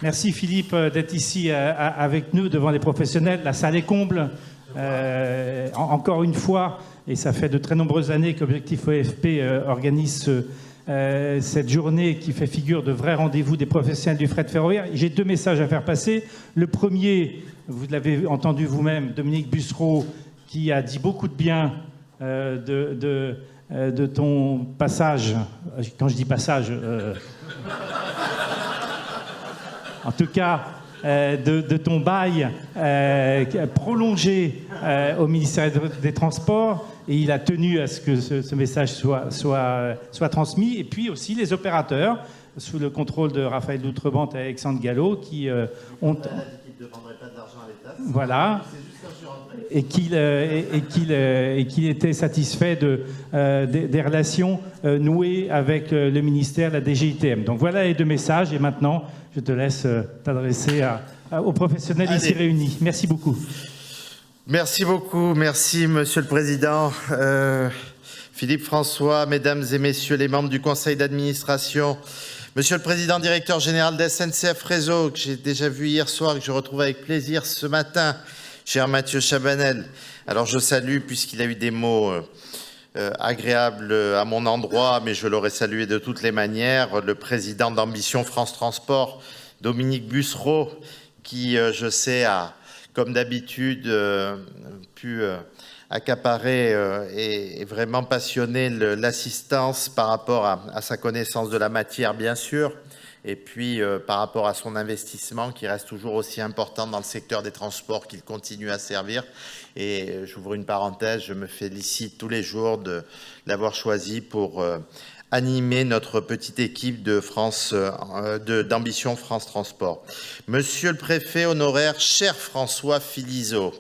Merci Philippe d'être ici avec nous devant les professionnels. La salle est comble. Encore une fois, et ça fait de très nombreuses années qu'Objectif OFP organise cette journée qui fait figure de vrai rendez-vous des professionnels du fret ferroviaire. J'ai 2 messages à faire passer. Le premier, vous l'avez entendu vous-même, Dominique Bussereau, qui a dit beaucoup de bien de ton passage. Quand je dis passage, en tout cas, de ton bail prolongé au ministère des Transports, et il a tenu à ce que ce message soit transmis, et puis aussi les opérateurs, sous le contrôle de Raphaël Doutrebente et Alexandre Gallo, qui ont... Voilà. Et qu'il était satisfait des relations nouées avec le ministère, la DGITM. Donc voilà les 2 messages, et maintenant, je te laisse t'adresser aux professionnels ici réunis. Merci beaucoup. Merci beaucoup. Merci, Monsieur le Président. Philippe François, Mesdames et Messieurs les membres du Conseil d'administration, Monsieur le Président directeur général de SNCF Réseau, que j'ai déjà vu hier soir et que je retrouve avec plaisir ce matin, cher Mathieu Chabanel. Alors je salue, puisqu'il a eu des mots agréables à mon endroit, mais je l'aurais salué de toutes les manières, le président d'Ambition France Transport, Dominique Bussereau, qui, je sais, a, comme d'habitude, pu accaparer et vraiment passionner l'assistance par rapport à sa connaissance de la matière, bien sûr, et puis par rapport à son investissement qui reste toujours aussi important dans le secteur des transports qu'il continue à servir. Et j'ouvre une parenthèse, je me félicite tous les jours de l'avoir choisi pour animer notre petite équipe de d'Ambition France Transport. Monsieur le préfet honoraire, cher François Philizot,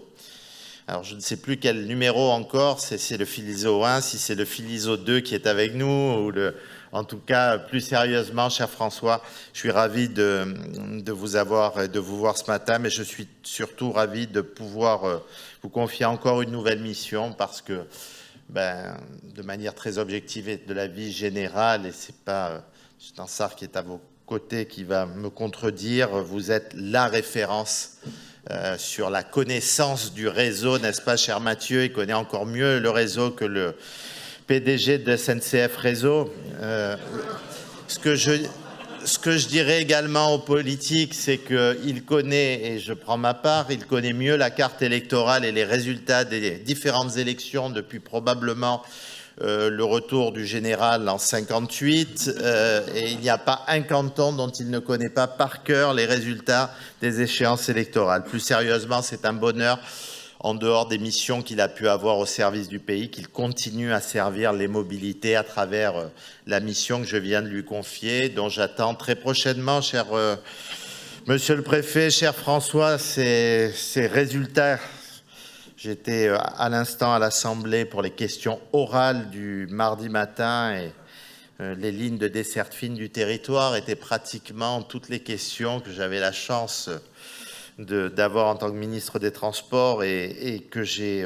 alors je ne sais plus quel numéro encore, c'est le Philizot 1, si c'est le Philizot 2 qui est avec nous, ou en tout cas, plus sérieusement, cher François, je suis ravi de vous voir ce matin, mais je suis surtout ravi de pouvoir vous confier encore une nouvelle mission, parce que, de manière très objective et de la vie générale, et c'est pas Stansard qui est à vos côtés qui va me contredire, vous êtes la référence sur la connaissance du réseau, n'est-ce pas, cher Mathieu? Il connaît encore mieux le réseau que le PDG de SNCF Réseau. Ce que je dirais également aux politiques, c'est qu'il connaît, et je prends ma part, il connaît mieux la carte électorale et les résultats des différentes élections depuis probablement le retour du général en 58, et il n'y a pas un canton dont il ne connaît pas par cœur les résultats des échéances électorales. Plus sérieusement, c'est un bonheur, en dehors des missions qu'il a pu avoir au service du pays, qu'il continue à servir les mobilités à travers la mission que je viens de lui confier, dont j'attends très prochainement, cher Monsieur le Préfet, cher François, ces résultats. J'étais à l'instant à l'Assemblée pour les questions orales du mardi matin, et les lignes de desserte fine du territoire étaient pratiquement toutes les questions que j'avais la chance d'avoir en tant que ministre des Transports et que j'ai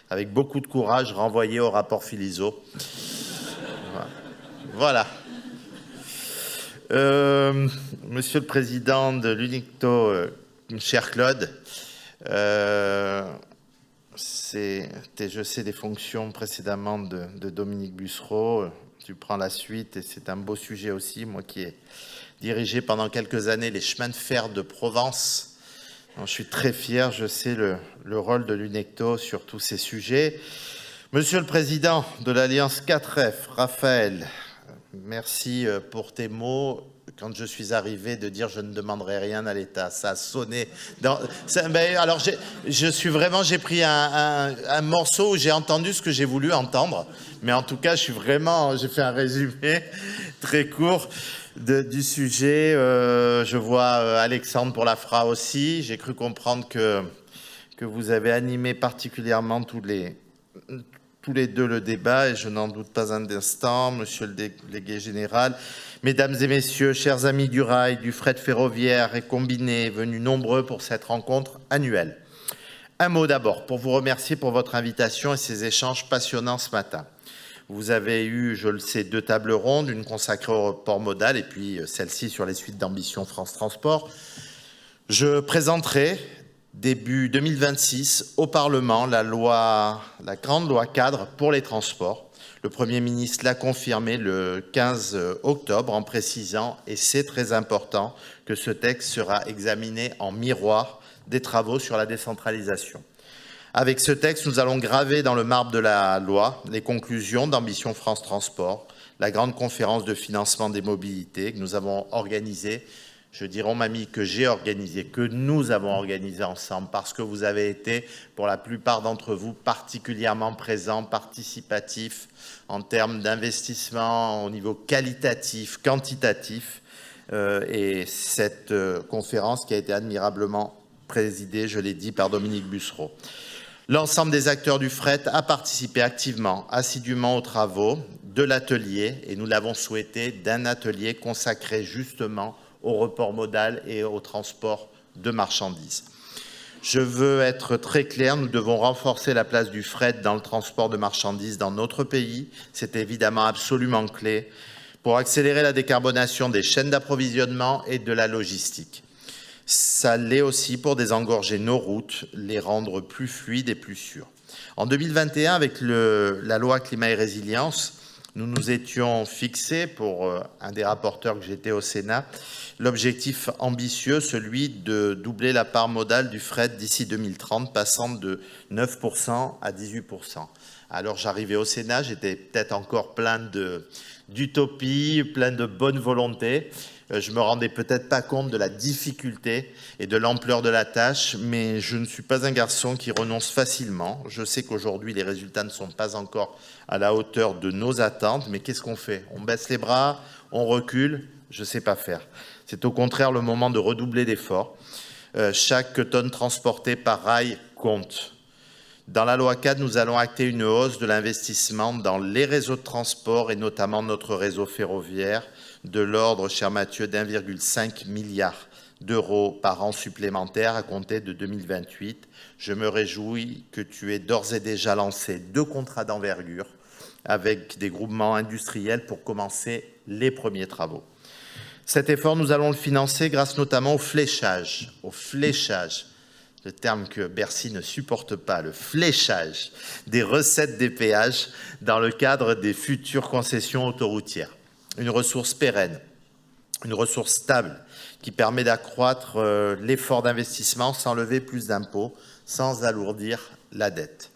avec beaucoup de courage renvoyé au rapport Philizot. Voilà. Monsieur le Président de l'UNICTO, cher Claude, c'était, je sais, des fonctions précédemment de Dominique Bussereau. Tu prends la suite et c'est un beau sujet aussi, moi qui ai dirigé pendant quelques années les chemins de fer de Provence. Donc, je suis très fier, je sais le rôle de l'UNECTO sur tous ces sujets. Monsieur le Président de l'Alliance 4F, Raphaël, merci pour tes mots. Quand je suis arrivé, de dire je ne demanderai rien à l'État, ça a sonné. Alors j'ai pris un morceau où j'ai entendu ce que j'ai voulu entendre, mais en tout cas j'ai fait un résumé très court du sujet. Je vois Alexandre pour la FRA aussi. J'ai cru comprendre que vous avez animé particulièrement tous les deux le débat, et je n'en doute pas un instant, monsieur le délégué général. Mesdames et messieurs, chers amis du rail, du fret ferroviaire et combiné, venus nombreux pour cette rencontre annuelle. Un mot d'abord pour vous remercier pour votre invitation et ces échanges passionnants ce matin. Vous avez eu, je le sais, 2 tables rondes, une consacrée au report modal et puis celle-ci sur les suites d'Ambition France Transport. Je présenterai début 2026 au Parlement la grande loi cadre pour les transports. Le Premier ministre l'a confirmé le 15 octobre en précisant, et c'est très important, que ce texte sera examiné en miroir des travaux sur la décentralisation. Avec ce texte, nous allons graver dans le marbre de la loi les conclusions d'Ambition France Transport, la grande conférence de financement des mobilités que nous avons organisée. Je dirais, mamie, que j'ai organisé, que nous avons organisé ensemble, parce que vous avez été, pour la plupart d'entre vous, particulièrement présents, participatifs en termes d'investissement au niveau qualitatif, quantitatif. Et cette conférence qui a été admirablement présidée, je l'ai dit, par Dominique Bussereau. L'ensemble des acteurs du fret a participé activement, assidûment aux travaux de l'atelier, et nous l'avons souhaité, d'un atelier consacré justement au report modal et au transport de marchandises. Je veux être très clair, nous devons renforcer la place du fret dans le transport de marchandises dans notre pays. C'est évidemment absolument clé pour accélérer la décarbonation des chaînes d'approvisionnement et de la logistique. Ça l'est aussi pour désengorger nos routes, les rendre plus fluides et plus sûres. En 2021, avec la loi Climat et Résilience, nous nous étions fixés, pour un des rapporteurs que j'étais au Sénat, l'objectif ambitieux, celui de doubler la part modale du fret d'ici 2030, passant de 9% à 18%. Alors j'arrivais au Sénat, j'étais peut-être encore plein d'utopie, plein de bonne volonté. Je me rendais peut-être pas compte de la difficulté et de l'ampleur de la tâche, mais je ne suis pas un garçon qui renonce facilement. Je sais qu'aujourd'hui, les résultats ne sont pas encore à la hauteur de nos attentes, mais qu'est-ce qu'on fait? On baisse les bras, on recule, je ne sais pas faire. C'est au contraire le moment de redoubler d'efforts. Chaque tonne transportée par rail compte. Dans la loi cadre, nous allons acter une hausse de l'investissement dans les réseaux de transport et notamment notre réseau ferroviaire de l'ordre, cher Mathieu, d'1,5 milliard d'euros par an supplémentaire à compter de 2028. Je me réjouis que tu aies d'ores et déjà lancé 2 contrats d'envergure avec des groupements industriels pour commencer les premiers travaux. Cet effort, nous allons le financer grâce notamment au fléchage, le terme que Bercy ne supporte pas, le fléchage des recettes des péages dans le cadre des futures concessions autoroutières. Une ressource pérenne, une ressource stable qui permet d'accroître l'effort d'investissement sans lever plus d'impôts, sans alourdir la dette.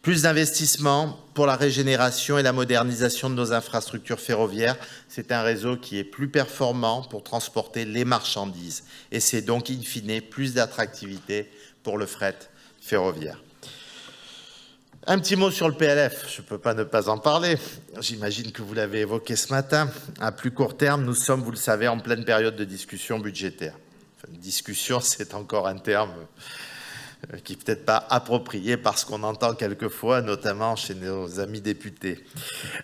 Plus d'investissements pour la régénération et la modernisation de nos infrastructures ferroviaires. C'est un réseau qui est plus performant pour transporter les marchandises. Et c'est donc, in fine, plus d'attractivité pour le fret ferroviaire. Un petit mot sur le PLF, je ne peux pas ne pas en parler. J'imagine que vous l'avez évoqué ce matin. À plus court terme, nous sommes, vous le savez, en pleine période de discussion budgétaire. Enfin, discussion, c'est encore un terme qui n'est peut-être pas approprié parce qu'on entend quelquefois, notamment chez nos amis députés,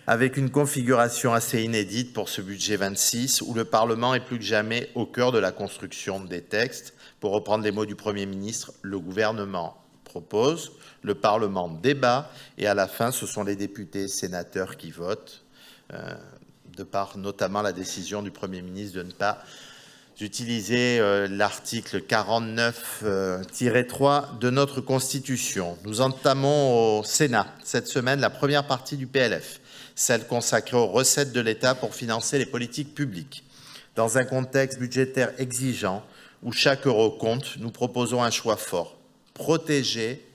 avec une configuration assez inédite pour ce budget 26, où le Parlement est plus que jamais au cœur de la construction des textes. Pour reprendre les mots du Premier ministre, le gouvernement propose, le Parlement débat, et à la fin, ce sont les députés et sénateurs qui votent, de par notamment la décision du Premier ministre de ne pas utiliser l'article 49-3 de notre Constitution. Nous entamons au Sénat cette semaine la première partie du PLF, celle consacrée aux recettes de l'État pour financer les politiques publiques. Dans un contexte budgétaire exigeant, où chaque euro compte, nous proposons un choix fort, protéger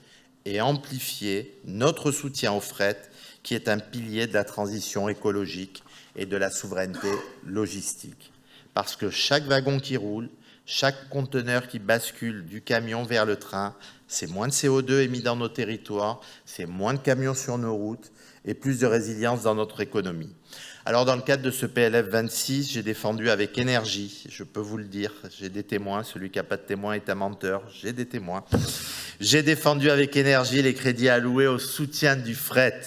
et amplifier notre soutien au fret, qui est un pilier de la transition écologique et de la souveraineté logistique. Parce que chaque wagon qui roule, chaque conteneur qui bascule du camion vers le train, c'est moins de CO2 émis dans nos territoires, c'est moins de camions sur nos routes et plus de résilience dans notre économie. Alors, dans le cadre de ce PLF 26, j'ai défendu avec énergie, je peux vous le dire, j'ai des témoins, celui qui n'a pas de témoins est un menteur, j'ai des témoins. J'ai défendu avec énergie les crédits alloués au soutien du fret.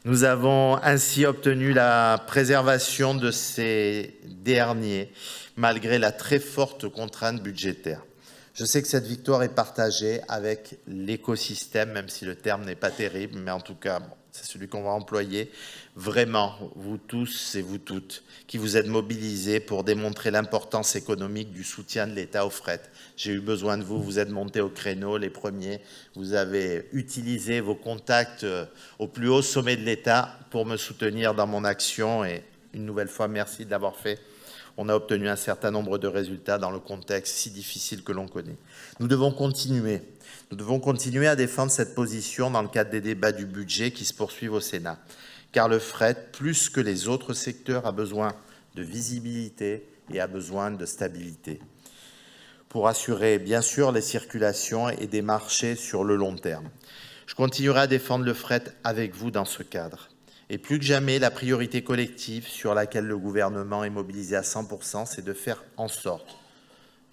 Nous avons ainsi obtenu la préservation de ces derniers, malgré la très forte contrainte budgétaire. Je sais que cette victoire est partagée avec l'écosystème, même si le terme n'est pas terrible, mais en tout cas, c'est celui qu'on va employer, vraiment, vous tous et vous toutes, qui vous êtes mobilisés pour démontrer l'importance économique du soutien de l'État au fret. J'ai eu besoin de vous, vous êtes montés au créneau, les premiers, vous avez utilisé vos contacts au plus haut sommet de l'État pour me soutenir dans mon action et une nouvelle fois, merci de l'avoir fait. On a obtenu un certain nombre de résultats dans le contexte si difficile que l'on connaît. Nous devons continuer à défendre cette position dans le cadre des débats du budget qui se poursuivent au Sénat. Car le fret, plus que les autres secteurs, a besoin de visibilité et a besoin de stabilité pour assurer, bien sûr, les circulations et des marchés sur le long terme. Je continuerai à défendre le fret avec vous dans ce cadre. Et plus que jamais, la priorité collective sur laquelle le gouvernement est mobilisé à 100%, c'est de faire en sorte,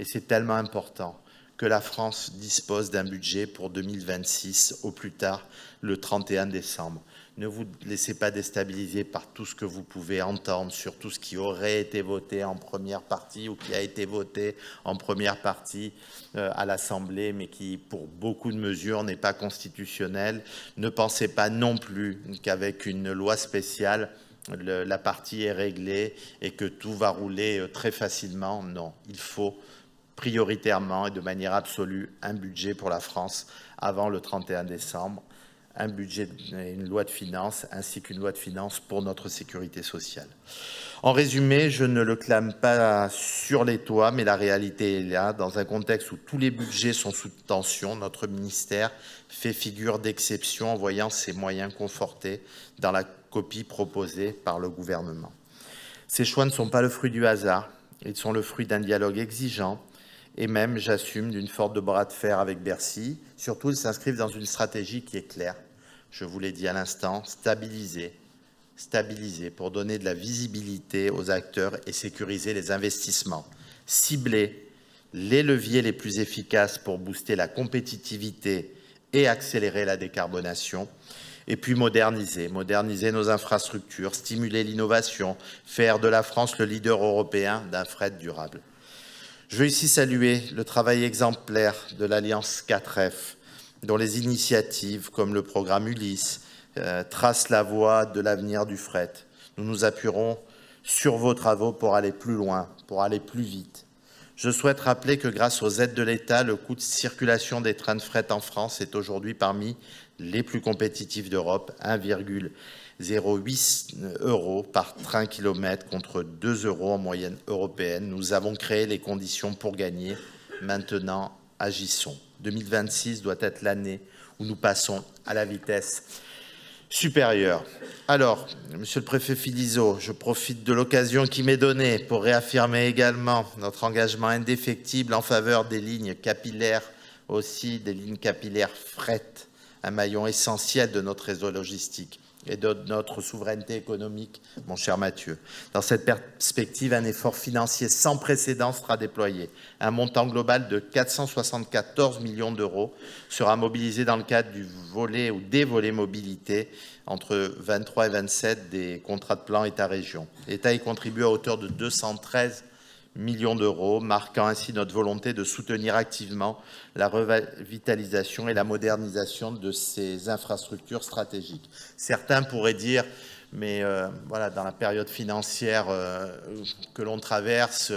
et c'est tellement important, que la France dispose d'un budget pour 2026, au plus tard le 31 décembre. Ne vous laissez pas déstabiliser par tout ce que vous pouvez entendre sur tout ce qui aurait été voté en première partie ou qui a été voté en première partie à l'Assemblée, mais qui, pour beaucoup de mesures, n'est pas constitutionnel. Ne pensez pas non plus qu'avec une loi spéciale, la partie est réglée et que tout va rouler très facilement. Non, il faut prioritairement et de manière absolue un budget pour la France avant le 31 décembre. Un budget, une loi de finances, ainsi qu'une loi de finances pour notre sécurité sociale. En résumé, je ne le clame pas sur les toits, mais la réalité est là. Dans un contexte où tous les budgets sont sous tension, notre ministère fait figure d'exception en voyant ses moyens confortés dans la copie proposée par le gouvernement. Ces choix ne sont pas le fruit du hasard, ils sont le fruit d'un dialogue exigeant, et même, j'assume, d'une forte de bras de fer avec Bercy. Surtout, ils s'inscrivent dans une stratégie qui est claire. Je vous l'ai dit à l'instant, stabiliser pour donner de la visibilité aux acteurs et sécuriser les investissements. Cibler les leviers les plus efficaces pour booster la compétitivité et accélérer la décarbonation. Et puis moderniser nos infrastructures, stimuler l'innovation, faire de la France le leader européen d'un fret durable. Je veux ici saluer le travail exemplaire de l'Alliance 4F, dont les initiatives comme le programme Ulysse tracent la voie de l'avenir du fret. Nous nous appuierons sur vos travaux pour aller plus loin, pour aller plus vite. Je souhaite rappeler que grâce aux aides de l'État, le coût de circulation des trains de fret en France est aujourd'hui parmi les plus compétitifs d'Europe, 1,08 € par train-kilomètre contre 2 € en moyenne européenne. Nous avons créé les conditions pour gagner. Maintenant, agissons. 2026 doit être l'année où nous passons à la vitesse supérieure. Alors, Monsieur le Préfet Philizot, je profite de l'occasion qui m'est donnée pour réaffirmer également notre engagement indéfectible en faveur des lignes capillaires, aussi des lignes capillaires fret, un maillon essentiel de notre réseau logistique et de notre souveraineté économique, mon cher Mathieu. Dans cette perspective, un effort financier sans précédent sera déployé. Un montant global de 474 millions d'euros sera mobilisé dans le cadre du volet ou des volets mobilité entre 23 et 27 des contrats de plan État-région. L'État y contribue à hauteur de 213 millions d'euros, marquant ainsi notre volonté de soutenir activement la revitalisation et la modernisation de ces infrastructures stratégiques. Certains pourraient dire, mais voilà, dans la période financière que l'on traverse,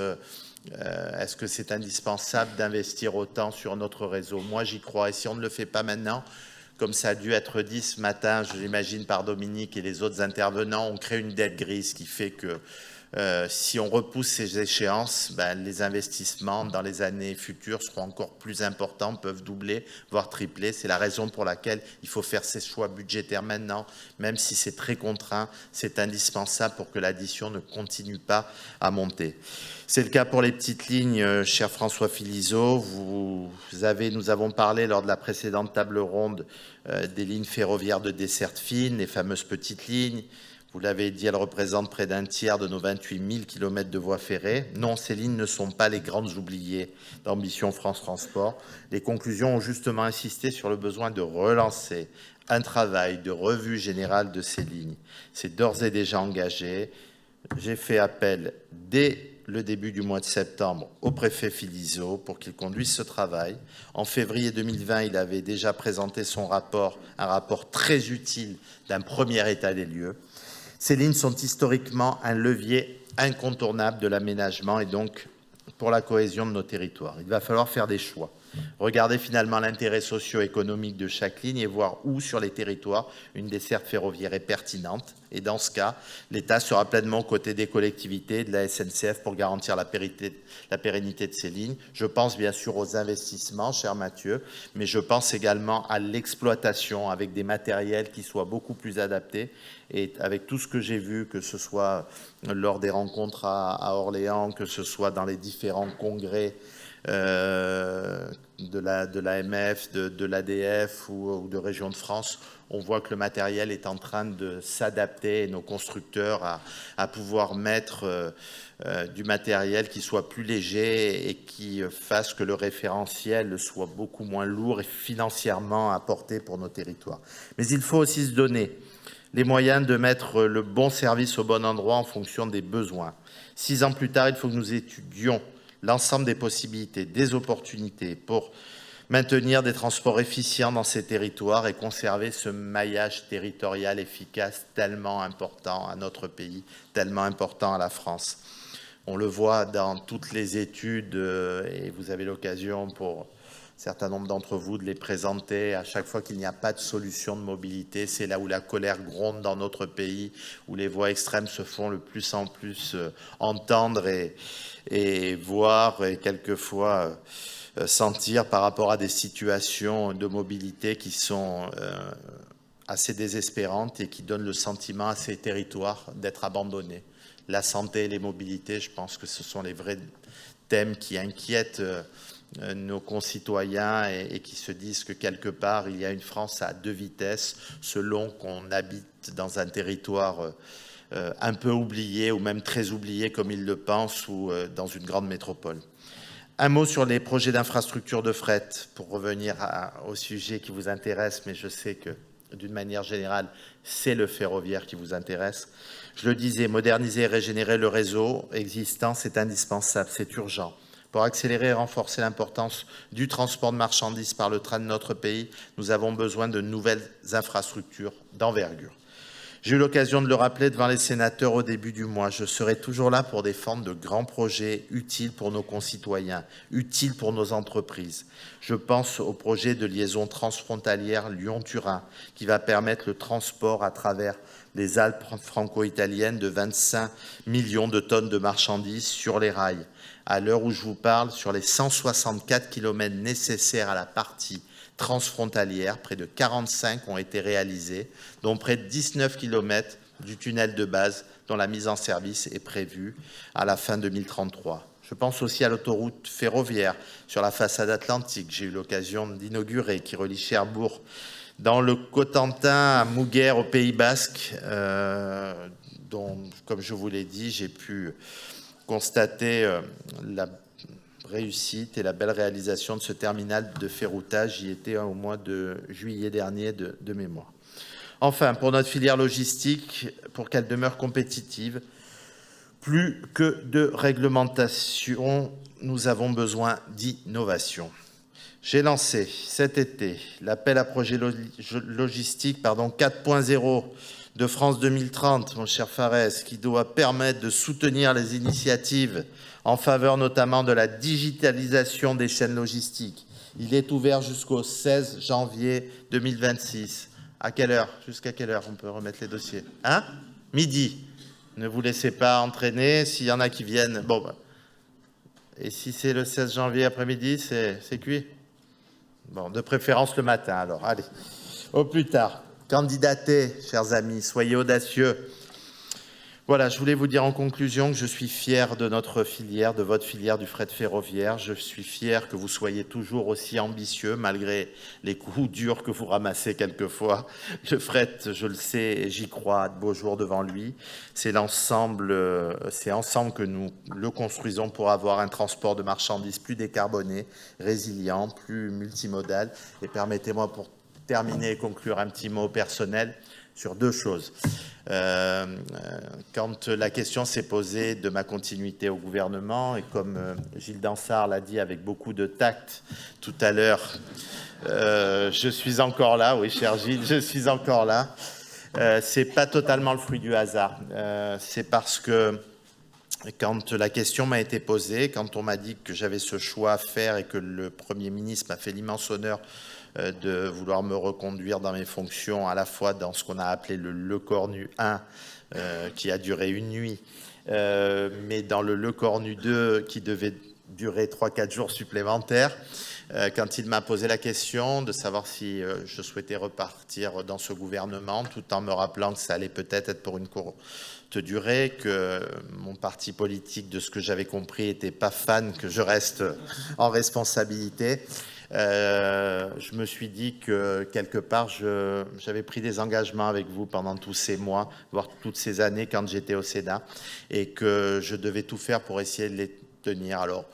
est-ce que c'est indispensable d'investir autant sur notre réseau? Moi, j'y crois. Et si on ne le fait pas maintenant, comme ça a dû être dit ce matin, je l'imagine par Dominique et les autres intervenants, on crée une dette grise qui fait que si on repousse ces échéances, les investissements dans les années futures seront encore plus importants, peuvent doubler, voire tripler. C'est la raison pour laquelle il faut faire ces choix budgétaires maintenant, même si c'est très contraint, c'est indispensable pour que l'addition ne continue pas à monter. C'est le cas pour les petites lignes, cher François Philizot. Nous avons parlé lors de la précédente table ronde des lignes ferroviaires de desserte fine, les fameuses petites lignes. Vous l'avez dit, elles représentent près d'un tiers de nos 28 000 km de voies ferrées. Non, ces lignes ne sont pas les grandes oubliées d'Ambition France Transport. Les conclusions ont justement insisté sur le besoin de relancer un travail de revue générale de ces lignes. C'est d'ores et déjà engagé. J'ai fait appel dès le début du mois de septembre au préfet Philizot pour qu'il conduise ce travail. En février 2020, il avait déjà présenté son rapport, un rapport très utile d'un premier état des lieux. Ces lignes sont historiquement un levier incontournable de l'aménagement et donc pour la cohésion de nos territoires. Il va falloir faire des choix. Regarder finalement l'intérêt socio-économique de chaque ligne et voir où sur les territoires une desserte ferroviaire est pertinente. Et dans ce cas, l'État sera pleinement aux côtés des collectivités et de la SNCF pour garantir la pérennité de ces lignes. Je pense bien sûr aux investissements, cher Mathieu, mais je pense également à l'exploitation avec des matériels qui soient beaucoup plus adaptés. Et avec tout ce que j'ai vu, que ce soit lors des rencontres à Orléans, que ce soit dans les différents congrès de l'AMF, de l'ADF ou de Région de France, on voit que le matériel est en train de s'adapter et nos constructeurs à pouvoir mettre du matériel qui soit plus léger et qui fasse que le référentiel soit beaucoup moins lourd et financièrement apporté pour nos territoires. Mais il faut aussi se donner les moyens de mettre le bon service au bon endroit en fonction des besoins. 6 ans plus tard, il faut que nous étudions l'ensemble des possibilités, des opportunités pour maintenir des transports efficients dans ces territoires et conserver ce maillage territorial efficace tellement important à notre pays, tellement important à la France. On le voit dans toutes les études et vous avez l'occasion pour un certain nombre d'entre vous de les présenter. À chaque fois qu'il n'y a pas de solution de mobilité, c'est là où la colère gronde dans notre pays, où les voix extrêmes se font le plus en plus entendre et voir et quelquefois sentir par rapport à des situations de mobilité qui sont assez désespérantes et qui donnent le sentiment à ces territoires d'être abandonnés. La santé et les mobilités, je pense que ce sont les vrais thèmes qui inquiètent nos concitoyens et qui se disent que quelque part, il y a une France à 2 vitesses selon qu'on habite dans un territoire un peu oublié ou même très oublié comme ils le pensent ou dans une grande métropole. Un mot sur les projets d'infrastructure de fret pour revenir au sujet qui vous intéresse, mais je sais que d'une manière générale, c'est le ferroviaire qui vous intéresse. Je le disais, moderniser et régénérer le réseau existant, c'est indispensable, c'est urgent. Pour accélérer et renforcer l'importance du transport de marchandises par le train de notre pays, nous avons besoin de nouvelles infrastructures d'envergure. J'ai eu l'occasion de le rappeler devant les sénateurs au début du mois. Je serai toujours là pour défendre de grands projets utiles pour nos concitoyens, utiles pour nos entreprises. Je pense au projet de liaison transfrontalière Lyon-Turin qui va permettre le transport à travers les Alpes franco-italiennes de 25 millions de tonnes de marchandises sur les rails. À l'heure où je vous parle, sur les 164 km nécessaires à la partie transfrontalière, près de 45 ont été réalisés, dont près de 19 km du tunnel de base dont la mise en service est prévue à la fin 2033. Je pense aussi à l'autoroute ferroviaire sur la façade atlantique. J'ai eu l'occasion d'inaugurer, qui relie Cherbourg dans le Cotentin à Muguer au Pays Basque, dont, comme je vous l'ai dit, j'ai pu constater la réussite et la belle réalisation de ce terminal de ferroutage. J'y étais au mois de juillet dernier de mémoire. Enfin, pour notre filière logistique, pour qu'elle demeure compétitive, plus que de réglementation, nous avons besoin d'innovation. J'ai lancé cet été l'appel à projet logistique 4.0 de France 2030, mon cher Farès, qui doit permettre de soutenir les initiatives en faveur notamment de la digitalisation des chaînes logistiques. Il est ouvert jusqu'au 16 janvier 2026. À quelle heure? Jusqu'à quelle heure on peut remettre les dossiers? Hein? Midi. Ne vous laissez pas entraîner. S'il y en a qui viennent... Bon, bah. Et si c'est le 16 janvier après-midi, c'est cuit? Bon, de préférence le matin, alors. Allez, au plus tard. Candidatez, chers amis, soyez audacieux. Voilà, je voulais vous dire en conclusion que je suis fier de notre filière, de votre filière du fret ferroviaire. Je suis fier que vous soyez toujours aussi ambitieux, malgré les coups durs que vous ramassez quelquefois. Le fret, je le sais, et j'y crois, de beaux jours devant lui. C'est ensemble que nous le construisons pour avoir un transport de marchandises plus décarboné, résilient, plus multimodal. Et permettez-moi pour terminer et conclure un petit mot personnel. sur deux choses. Quand la question s'est posée de ma continuité au gouvernement, et comme Gilles Dansard l'a dit avec beaucoup de tact tout à l'heure, je suis encore là, oui, cher Gilles, je suis encore là. C'est pas totalement le fruit du hasard. C'est parce que quand la question m'a été posée, quand on m'a dit que j'avais ce choix à faire et que le Premier ministre m'a fait l'immense honneur de vouloir me reconduire dans mes fonctions, à la fois dans ce qu'on a appelé le Cornu 1, qui a duré une nuit, mais dans le Cornu 2, qui devait durer 3-4 jours supplémentaires, quand il m'a posé la question de savoir si je souhaitais repartir dans ce gouvernement, tout en me rappelant que ça allait peut-être être pour une courte durée, que mon parti politique, de ce que j'avais compris, n'était pas fan que je reste en responsabilité, je me suis dit que quelque part j'avais pris des engagements avec vous pendant tous ces mois, voire toutes ces années quand j'étais au Sénat, et que je devais tout faire pour essayer de les tenir. Alors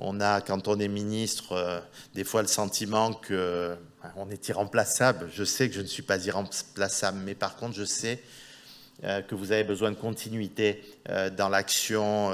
on a, quand on est ministre, des fois le sentiment qu'on est irremplaçable. Je sais que je ne suis pas irremplaçable, mais par contre je sais que vous avez besoin de continuité dans l'action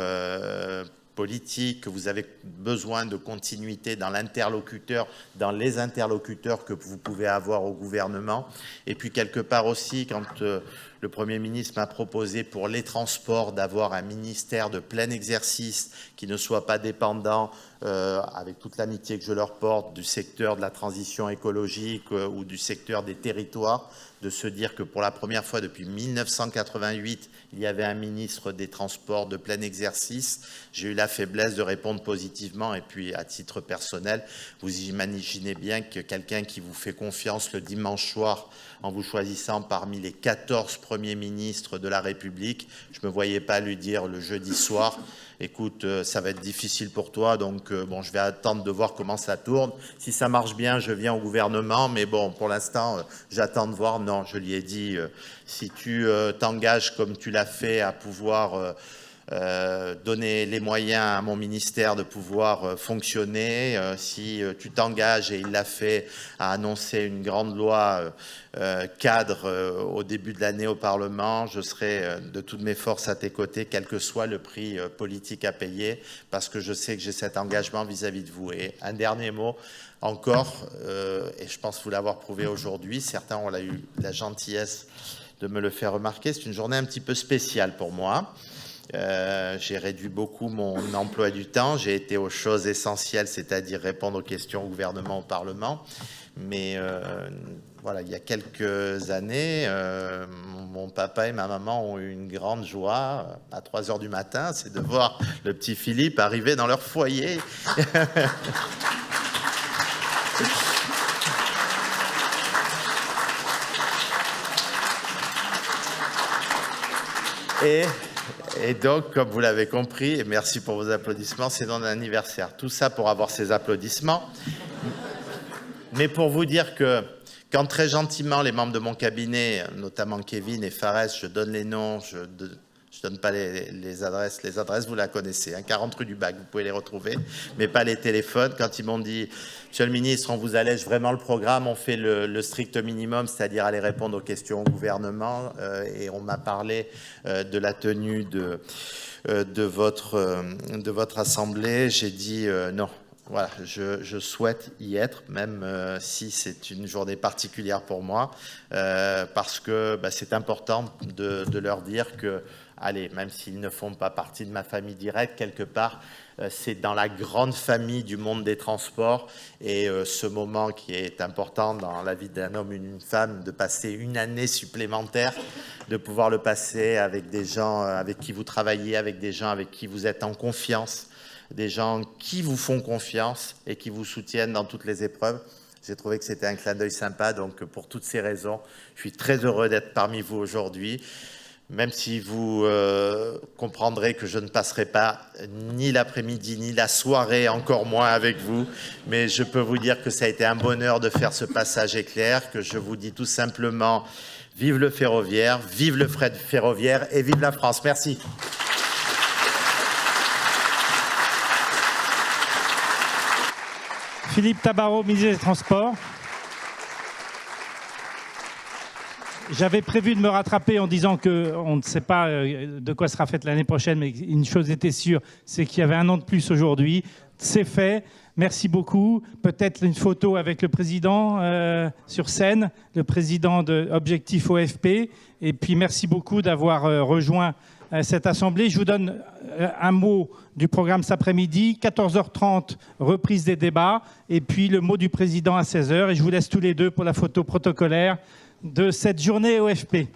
politique, que vous avez besoin de continuité dans l'interlocuteur, dans les interlocuteurs que vous pouvez avoir au gouvernement. Et puis quelque part aussi, quand le Premier ministre m'a proposé pour les transports d'avoir un ministère de plein exercice qui ne soit pas dépendant, avec toute l'amitié que je leur porte, du secteur de la transition écologique ou du secteur des territoires, de se dire que pour la première fois depuis 1988, il y avait un ministre des Transports de plein exercice. J'ai eu la faiblesse de répondre positivement, et puis à titre personnel, vous imaginez bien que quelqu'un qui vous fait confiance le dimanche soir en vous choisissant parmi les 14 premiers ministres de la République, je ne me voyais pas lui dire le jeudi soir « Écoute, ça va être difficile pour toi, donc bon, je vais attendre de voir comment ça tourne. Si ça marche bien, je viens au gouvernement, mais bon, pour l'instant, j'attends de voir. » Non, je lui ai dit « Si tu t'engages comme tu l'as fait à pouvoir donner les moyens à mon ministère de pouvoir fonctionner, si tu t'engages, et il l'a fait, à annoncer une grande loi cadre au début de l'année au Parlement, je serai de toutes mes forces à tes côtés, quel que soit le prix politique à payer, parce que je sais que j'ai cet engagement vis-à-vis de vous. Et un dernier mot encore, et je pense vous l'avoir prouvé aujourd'hui, certains ont eu la gentillesse de me le faire remarquer, c'est une journée un petit peu spéciale pour moi. J'ai réduit beaucoup mon emploi du temps, j'ai été aux choses essentielles, c'est-à-dire répondre aux questions au gouvernement, au Parlement. Mais voilà, il y a quelques années, mon papa et ma maman ont eu une grande joie à 3 heures du matin, c'est de voir le petit Philippe arriver dans leur foyer. Et donc, comme vous l'avez compris, et merci pour vos applaudissements, c'est mon anniversaire. Tout ça pour avoir ces applaudissements. Mais pour vous dire que quand très gentiment les membres de mon cabinet, notamment Kevin et Fares, je donne les noms, je donne pas les adresses. Les adresses, vous la connaissez, hein, 40 rue du Bac, vous pouvez les retrouver, mais pas les téléphones. Quand ils m'ont dit « Monsieur le ministre, on vous allège vraiment le programme, on fait le strict minimum, c'est-à-dire aller répondre aux questions au gouvernement, et on m'a parlé de la tenue de votre assemblée », j'ai dit non. Voilà, je souhaite y être, même si c'est une journée particulière pour moi, parce que c'est important de leur dire que, allez, même s'ils ne font pas partie de ma famille directe, quelque part, c'est dans la grande famille du monde des transports, et ce moment qui est important dans la vie d'un homme ou d'une femme, de passer une année supplémentaire, de pouvoir le passer avec des gens avec qui vous travaillez, avec des gens avec qui vous êtes en confiance, des gens qui vous font confiance et qui vous soutiennent dans toutes les épreuves. J'ai trouvé que c'était un clin d'œil sympa, donc pour toutes ces raisons, je suis très heureux d'être parmi vous aujourd'hui, même si vous comprendrez que je ne passerai pas ni l'après-midi ni la soirée, encore moins avec vous, mais je peux vous dire que ça a été un bonheur de faire ce passage éclair, que je vous dis tout simplement vive le ferroviaire, vive le fret ferroviaire et vive la France. Merci. Philippe Tabarot, ministre des Transports. J'avais prévu de me rattraper en disant qu'on ne sait pas de quoi sera faite l'année prochaine, mais une chose était sûre, c'est qu'il y avait un an de plus aujourd'hui. C'est fait. Merci beaucoup. Peut-être une photo avec le président sur scène, le président de Objectif OFP. Et puis merci beaucoup d'avoir rejoint cette assemblée. Je vous donne un mot du programme cet après-midi. 14h30, reprise des débats. Et puis le mot du président à 16h. Et je vous laisse tous les deux pour la photo protocolaire de cette journée OFP.